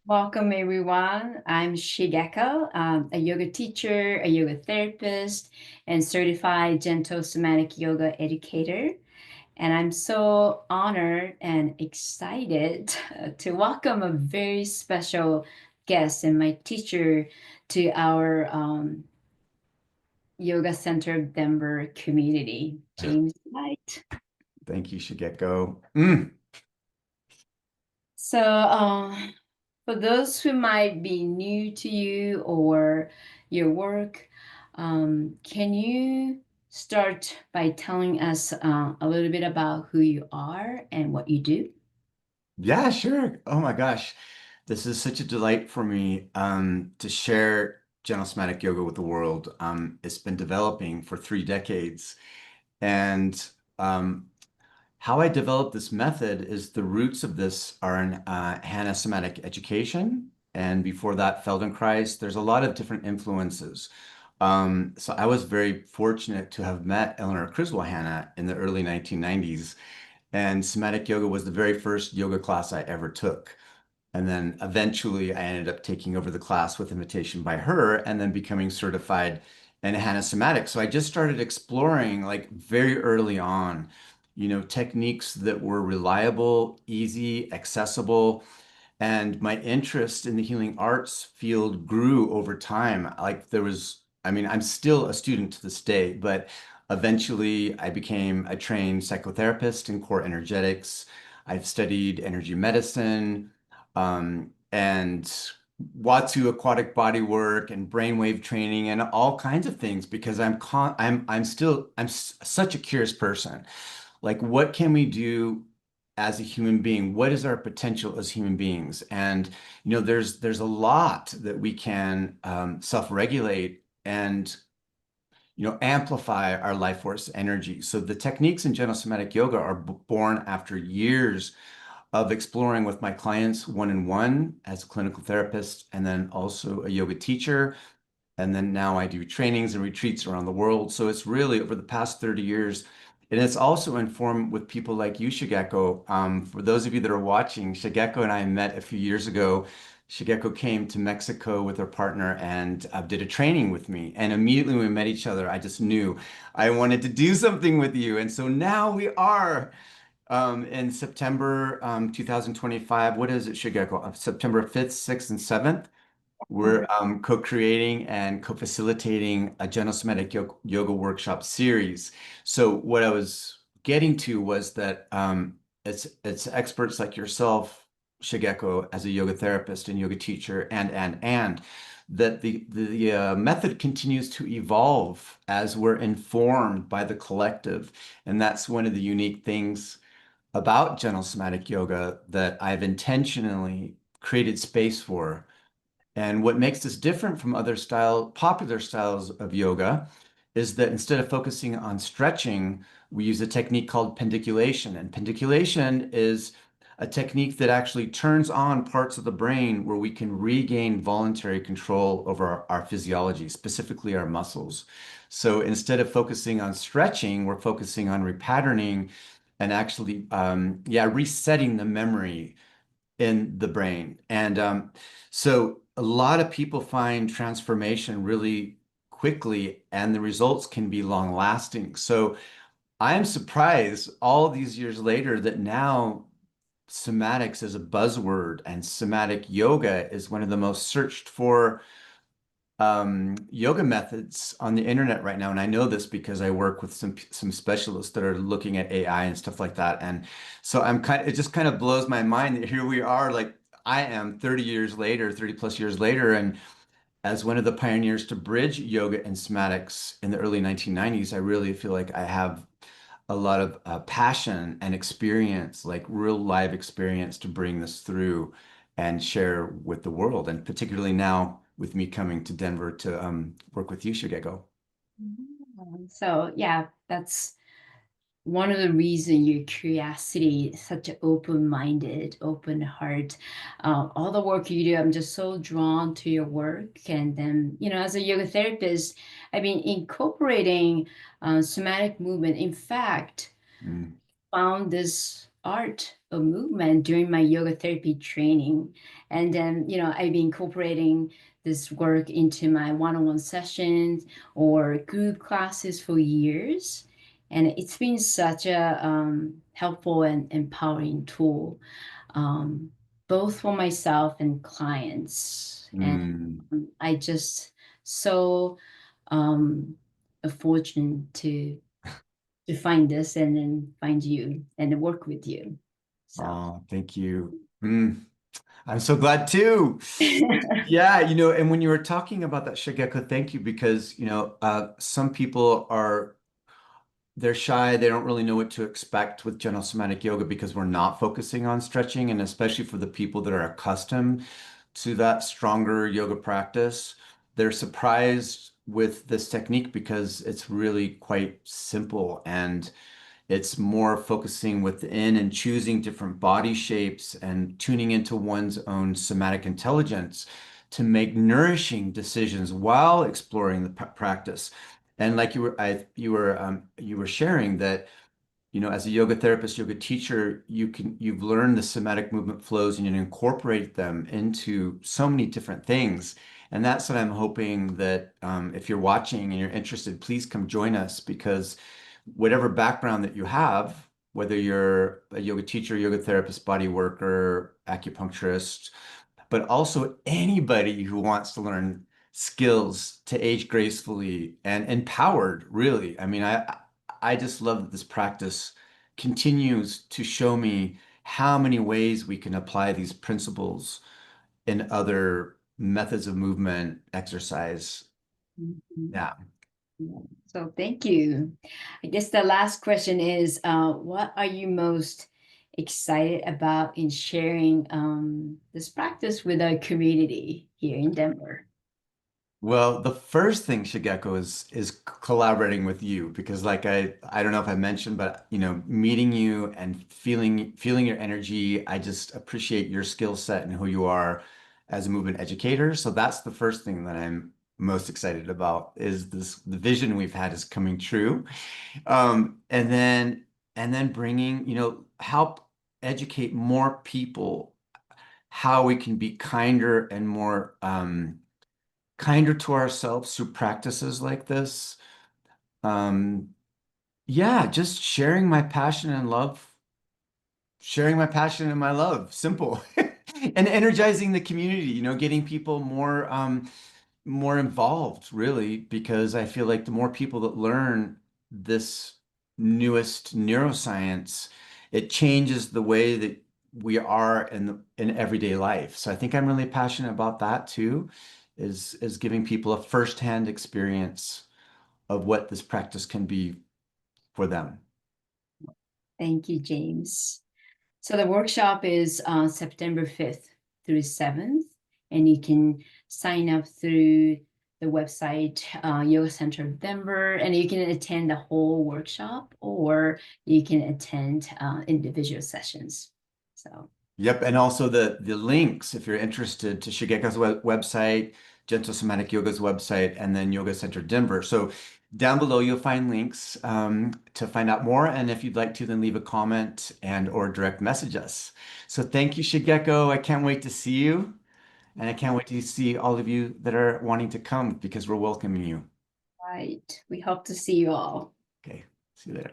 Welcome, everyone. I'm Shigeko, a yoga teacher, a yoga therapist, and certified Gentle Somatic Yoga educator. And I'm so honored and excited to welcome a very special guest and my teacher to our Yoga Center of Denver community, James Knight. Thank you, Shigeko. So, for those who might be new to you or your work, can you start by telling us a little bit about who you are and what you do? Yeah, sure. Oh my gosh. This is such a delight for me to share Gentle Somatic Yoga with the world. It's been developing for 3 decades. And um, how I developed this method is the roots of this are in Hannah Somatic education. And before that, Feldenkrais. There's a lot of different influences. So I was very fortunate to have met Eleanor Criswell Hanna in the early 1990s. And somatic yoga was the very first yoga class I ever took. And then eventually I ended up taking over the class with invitation by her and then becoming certified in Hannah Somatic. So I just started exploring like very early on, techniques that were reliable, easy, accessible, and my interest in the healing arts field grew over time. I'm still a student to this day, but eventually I became a trained psychotherapist in core energetics. I've studied energy medicine, and Watsu aquatic body work and brainwave training and all kinds of things because I'm such a curious person. Like, what can we do as a human being? What is our potential as human beings? And there's a lot that we can self-regulate and amplify our life force energy. So the techniques in gentle somatic yoga are born after years of exploring with my clients one-on-one as a clinical therapist, and then also a yoga teacher. And then now I do trainings and retreats around the world. So it's really over the past 30 years. And it's also informed with people like you, Shigeko. For those of you that are watching, Shigeko and I met a few years ago. Shigeko came to Mexico with her partner and did a training with me. And immediately when we met each other, I just knew I wanted to do something with you. And so now we are in September 2025. What is it, Shigeko? September 5th, 6th, and 7th. We're co-creating and co-facilitating a Gentle Somatic Yoga workshop series. So what I was getting to was that it's experts like yourself, Shigeko, as a yoga therapist and yoga teacher, and that the method continues to evolve as we're informed by the collective, and that's one of the unique things about Gentle Somatic Yoga that I've intentionally created space for. And what makes this different from other popular styles of yoga is that instead of focusing on stretching, we use a technique called pendiculation. And pendiculation is a technique that actually turns on parts of the brain where we can regain voluntary control over our physiology, specifically our muscles. So instead of focusing on stretching, we're focusing on repatterning and actually, resetting the memory in the brain. And so a lot of people find transformation really quickly, and the results can be long lasting. So I'm surprised all these years later that now somatics is a buzzword and somatic yoga is one of the most searched for yoga methods on the internet right now. And I know this because I work with some specialists that are looking at AI and stuff like that. And so it just kind of blows my mind that here we are, like I am 30 years later, 30 plus years later, and as one of the pioneers to bridge yoga and somatics in the early 1990s, I really feel like I have a lot of passion and experience, like real live experience to bring this through and share with the world. And particularly now with me coming to Denver to work with you, Shigeko. So, yeah, that's one of the reasons your curiosity, such an open-minded, open heart, all the work you do, I'm just so drawn to your work. And then, as a yoga therapist, I've been incorporating somatic movement. In fact, Mm. found this art of movement during my yoga therapy training. And then, I've been incorporating this work into my one-on-one sessions or group classes for years. And it's been such a helpful and empowering tool, um, both for myself and clients. And Mm. I just so um, fortunate to find this and then find you and work with you. So Oh, thank you. I'm so glad too. Yeah, and when you were talking about that Shigeko, thank you because, some people they're shy. They don't really know what to expect with gentle somatic yoga because we're not focusing on stretching. And especially for the people that are accustomed to that stronger yoga practice, they're surprised with this technique because it's really quite simple and it's more focusing within and choosing different body shapes and tuning into one's own somatic intelligence to make nourishing decisions while exploring the practice. And like you were sharing that, as a yoga therapist, yoga teacher, you've learned the somatic movement flows and you incorporate them into so many different things. And that's what I'm hoping that if you're watching and you're interested, please come join us because whatever background that you have, whether you're a yoga teacher, yoga therapist, body worker, acupuncturist, but also anybody who wants to learn skills to age gracefully and empowered, really. I mean, I just love that this practice continues to show me how many ways we can apply these principles in other methods of movement, exercise. Mhm. Yeah. So thank you. I guess the last question is, what are you most excited about in sharing this practice with our community here in Denver? Well, the first thing, Shigeko, is collaborating with you because like I don't know if I mentioned, but meeting you and feeling your energy, I just appreciate your skill set and who you are as a movement educator. So that's the first thing that I'm most excited about is the vision we've had is coming true. And then bringing, help educate more people how we can be kinder and more kinder to ourselves through practices like this. Um, yeah, just sharing my passion and my love, simple. And energizing the community, getting people more involved, really, because I feel like the more people that learn this newest neuroscience, it changes the way that we are in everyday life. So I think I'm really passionate about that too, is giving people a firsthand experience of what this practice can be for them. Thank you, James. So the workshop is September 5th through 7th, and you can sign up through the website Yoga Center of Denver, and you can attend the whole workshop or you can attend individual sessions. So, Yep, and also the links if you're interested to Shigeko's website, Gentle Somatic Yoga's website, and then Yoga Center Denver. So down below you'll find links to find out more, and if you'd like to, then leave a comment and or direct message us. So thank you, Shigeko. I can't wait to see you, and I can't wait to see all of you that are wanting to come because we're welcoming you. right, we hope to see you all. Okay, see you later.